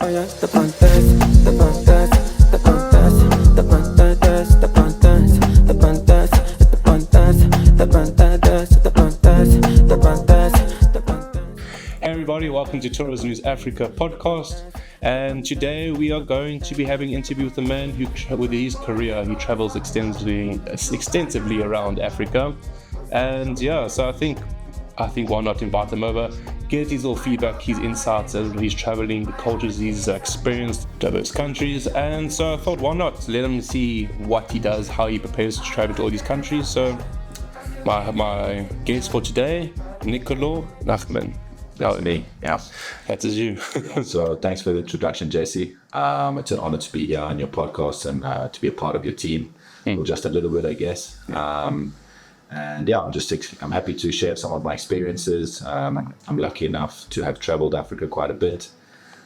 Everybody, welcome to Tourism News Africa podcast, and today we are going to be having an interview with a man who, with his career, he travels extensively around Africa, and yeah, so I think why not invite him over, get his little feedback, his insights as he's traveling, the cultures he's experienced, diverse countries, and so I thought why not let him see what he does, how he prepares to travel to all these countries. So my guest for today, Niccolò Nahman. That was me, yeah. That is you. So thanks for the introduction, Jesse. It's an honor to be here on your podcast and to be a part of your team. Well, just a little bit, I guess. And yeah, I'm happy to share some of my experiences. I'm lucky enough to have traveled Africa quite a bit.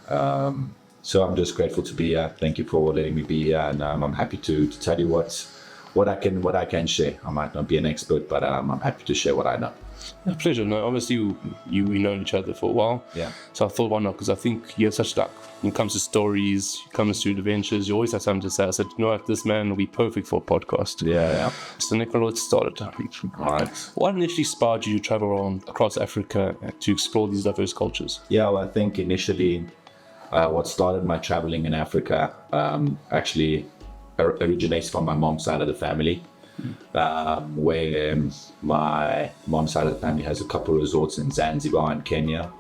So I'm just grateful to be here. Thank you for letting me be here, and I'm happy to tell you what I can share. I might not be an expert, but I'm happy to share what I know. A pleasure. No, obviously we've known each other for a while. Yeah. So I thought, why not? Because I think you have such luck. When it comes to stories, when it comes to adventures, you always have something to say. I said, you know what, this man will be perfect for a podcast. Yeah. So Niccolò, let's start it. All right. What initially inspired you to travel around across Africa to explore these diverse cultures? Yeah, well, I think initially what started my traveling in Africa actually originates from my mom's side of the family. Where my mom's side of the family has a couple of resorts in Zanzibar and Kenya,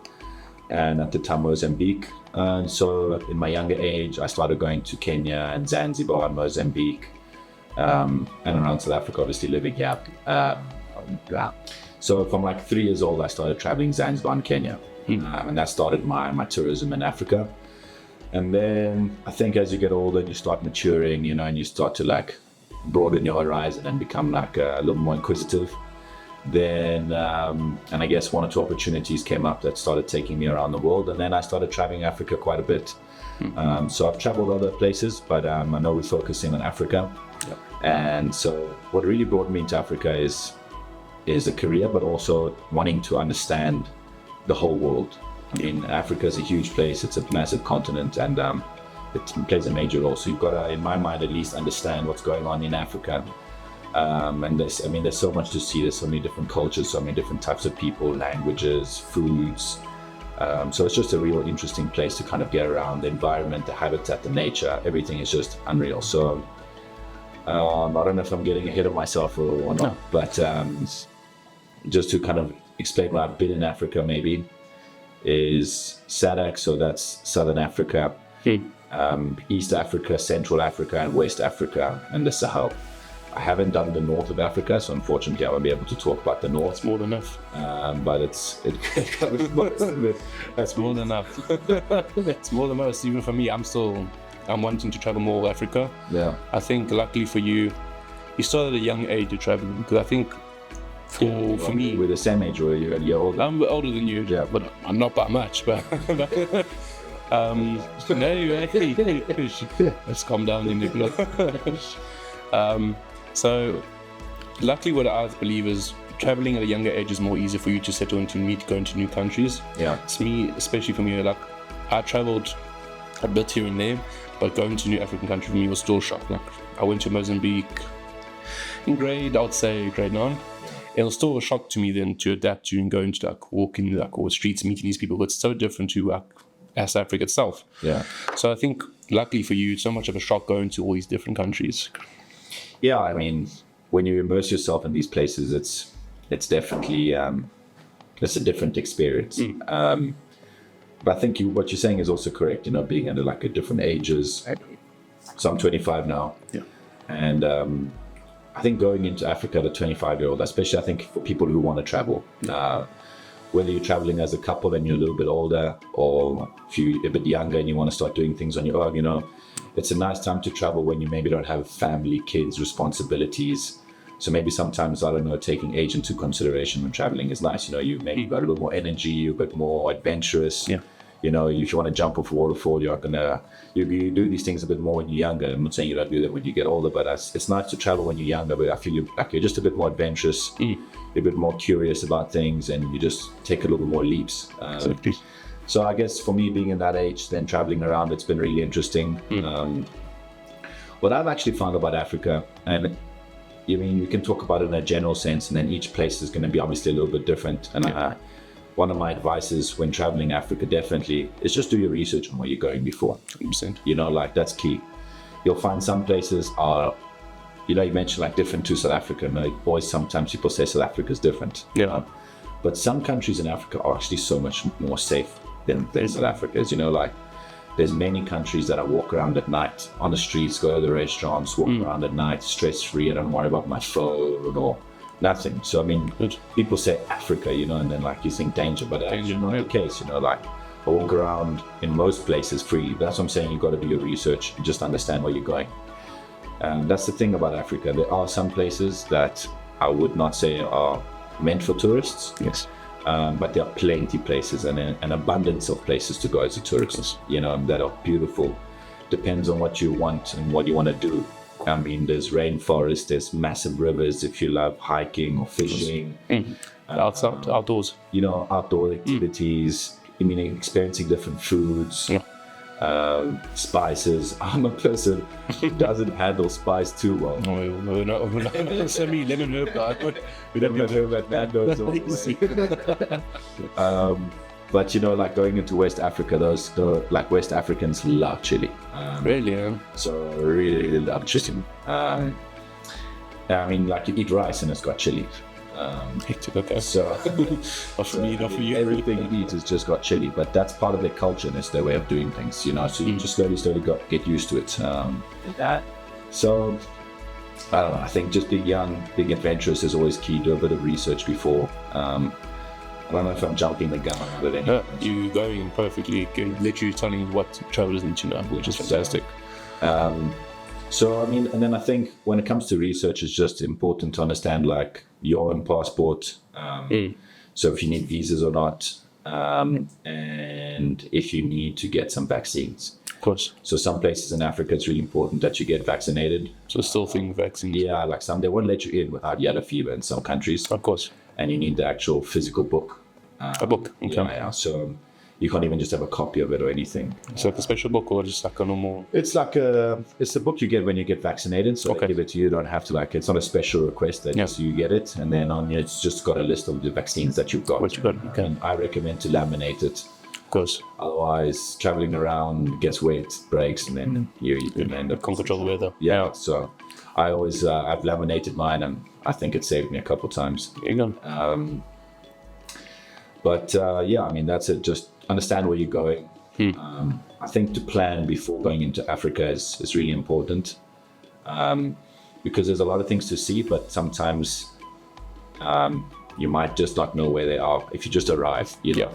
and at the time Mozambique. And so in my younger age, I started going to Kenya and Zanzibar and Mozambique, and around South Africa, obviously living here. So from like 3 years old, I started traveling Zanzibar and Kenya, and that started my tourism in Africa. And then I think as you get older, you start maturing, and you start to like broaden your horizon and become like a little more inquisitive. Then and I guess one or two opportunities came up that started taking me around the world, and then I started traveling Africa quite a bit. So I've traveled other places, but I know we're focusing on Africa. Yep. And so what really brought me into Africa is a career, but also wanting to understand the whole world. I mean, Africa is a huge place, it's a massive continent, and it plays a major role. So you've got to, in my mind at least, understand what's going on in Africa. And there's so much to see. There's so many different cultures, so many different types of people, languages, foods. So it's just a real interesting place to kind of get around. The environment, the habitat, the nature, everything is just unreal. So I don't know if I'm getting ahead of myself or not, but just to kind of explain what I've been in Africa maybe is SADC, so that's Southern Africa, East Africa, Central Africa, and West Africa, and the Sahel. I haven't done the north of Africa, so unfortunately I won't be able to talk about the north. It's more than enough. But it covers most of it. That's more than enough. It's more than most. Even for me, I'm wanting to travel more Africa. Yeah. I think luckily for you started at a young age to travel, because I think for me, we're the same age, or you're a year older. I'm older than you, yeah, but I'm not by much. But let's calm down, Niccolò. So luckily, what I believe is traveling at a younger age is more easy for you to settle go into new countries. Yeah. It's me, especially for me, like I traveled a bit here and there, but going to a new African country for me was still a shock. Like I went to Mozambique in grade 9. It was still a shock to me then to adapt to and go into like walking like all streets, meeting these people. But it's so different to like South Africa itself. Yeah. So I think luckily for you, it's so much of a shock going to all these different countries. Yeah, I mean, when you immerse yourself in these places, it's definitely it's a different experience. But I think what you're saying is also correct. Being at like a different ages. So I'm 25 now. Yeah. And I think going into Africa at a 25-year-old, especially I think for people who want to travel, whether you're traveling as a couple and you're a little bit older, or if you're a bit younger and you want to start doing things on your own, it's a nice time to travel when you maybe don't have family, kids, responsibilities. So maybe sometimes, I don't know, taking age into consideration when traveling is nice. You maybe got a little more energy, you're a bit more adventurous. Yeah. If you want to jump off a waterfall, you do these things a bit more when you're younger. I'm not saying you don't do that when you get older, but it's nice to travel when you're younger. But I feel you're just a bit more adventurous, you're a bit more curious about things, and you just take a little bit more leaps. Exactly. So I guess for me, being in that age, then traveling around, it's been really interesting. What I've actually found about Africa, and I mean, you can talk about it in a general sense, and then each place is going to be obviously a little bit different. And one of my advices when traveling Africa definitely is just do your research on where you're going before. 100%. You know, like that's key. You'll find some places are, you know, you mentioned like different to South Africa. And like, boys, sometimes people say South Africa is different. Yeah. But some countries in Africa are actually so much more safe than South Africa is. You know, like there's many countries that I walk around at night on the streets, go to the restaurants, walk around at night, stress-free. I don't worry about my phone or nothing. So, I mean, people say Africa, you know, and then like you think danger, but that's not the case, you know, like I walk around in most places free. That's what I'm saying. You've got to do your research and just understand where you're going. And that's the thing about Africa. There are some places that I would not say are meant for tourists. Yes. But there are plenty places and an abundance of places to go as a tourist, you know, that are beautiful. Depends on what you want and what you want to do. I mean, there's rainforest, there's massive rivers if you love hiking or fishing. Outdoors. You know, outdoor activities. I mean, experiencing different foods. Yeah. Spices. I'm a person who doesn't handle spice too well. We're not semi lemon herb guy. We don't Lemon herb at Nando's but you know, like going into West Africa, like West Africans love chili. Really, yeah. So really love chili. I mean, like you eat rice and it's got chili. Okay. So, not for me, not for you. Everything you eat has just got chili, but that's part of their culture and it's their way of doing things, you know. So you just slowly get used to it. So I don't know. I think just being young, being adventurous is always key. Do a bit of research before. I don't know if I'm jumping the gun, but anyway. You're going perfectly. Literally telling what travelers need to know, which is fantastic. So, I mean, and then I think when it comes to research, it's just important to understand like your own passport. So if you need visas or not, and if you need to get some vaccines. Of course. So some places in Africa, it's really important that you get vaccinated. So still think vaccines. Yeah, like they won't let you in without yellow fever in some countries. Of course. And you need the actual physical book. A book? Okay. Yeah, so you can't even just have a copy of it or anything. It's like a special book or just like a normal? It's like it's the book you get when you get vaccinated. So they give it to you. You don't have to it's not a special request that you get it. And then on it's just got a list of the vaccines that you've got. What you got, okay. And I recommend to laminate it. Of course. Otherwise, traveling around gets wet, breaks, and then you can end up. Can't control the weather. Yeah, so I always, I've laminated mine and I think it saved me a couple of times. There you go. But I mean, that's it. Just understand where you're going. I think to plan before going into Africa is really important because there's a lot of things to see, but sometimes you might just not know where they are if you just arrive. You know?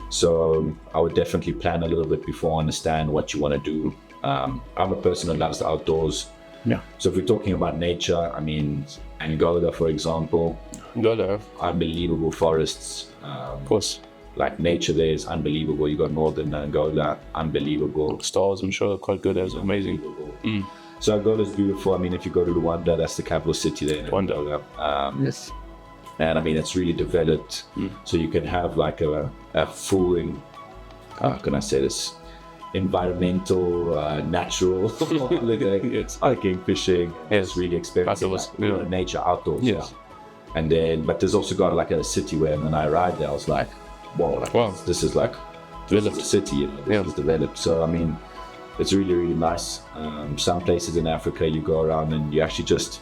So I would definitely plan a little bit before, understand what you want to do. I'm a person who loves the outdoors. Yeah. So if we're talking about nature, I mean, Angola, for example. Angola. Unbelievable forests. Of course. Like nature there is unbelievable. You got northern Angola, unbelievable. Stars, I'm sure, are quite good. It's amazing. So Angola is beautiful. I mean, if you go to Luanda, that's the capital city there in Luanda. Angola. Yes. And I mean, it's really developed. So you can have like a full, how can I say this? Environmental, natural holiday. Yes. Hiking, fishing. It's really experiencing nature outdoors. Yeah. And then, but there's also got like a city where when I arrived there, I was like, wow, this is like developed city, you know, this is developed. So, I mean, it's really, really nice. Some places in Africa, you go around and you actually just,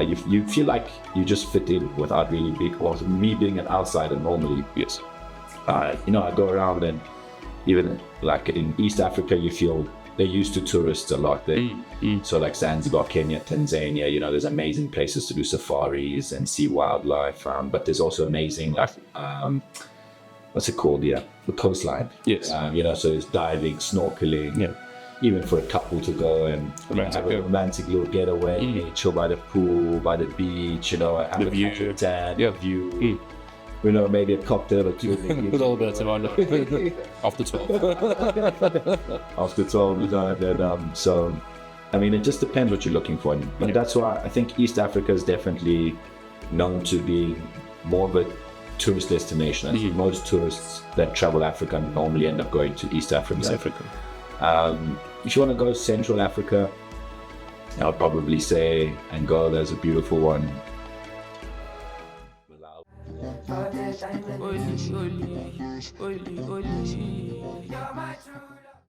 you feel like you just fit in without really being, or me being an outsider normally. Yes. You know, I go around and even like in East Africa, you feel they're used to tourists a lot there. So like Zanzibar, Kenya, Tanzania, you know, there's amazing places to do safaris and see wildlife. But there's also amazing, what's it called? Yeah, the coastline. Yes. You know, so there's diving, snorkeling. Yeah. Even for a couple to go and have a romantic little getaway, chill by the pool, by the beach, you know, have the a view. View. You know, maybe a cocktail or two. With all bits of after 12. After 12, you know, then, so, I mean, it just depends what you're looking for. But that's why I think East Africa is definitely known to be more of a tourist destination. I think most tourists that travel Africa normally end up going to East Africa. East Africa. If you want to go Central Africa, I'll probably say Angola is a beautiful one. Oli, oli, oli, oli, you're my true love.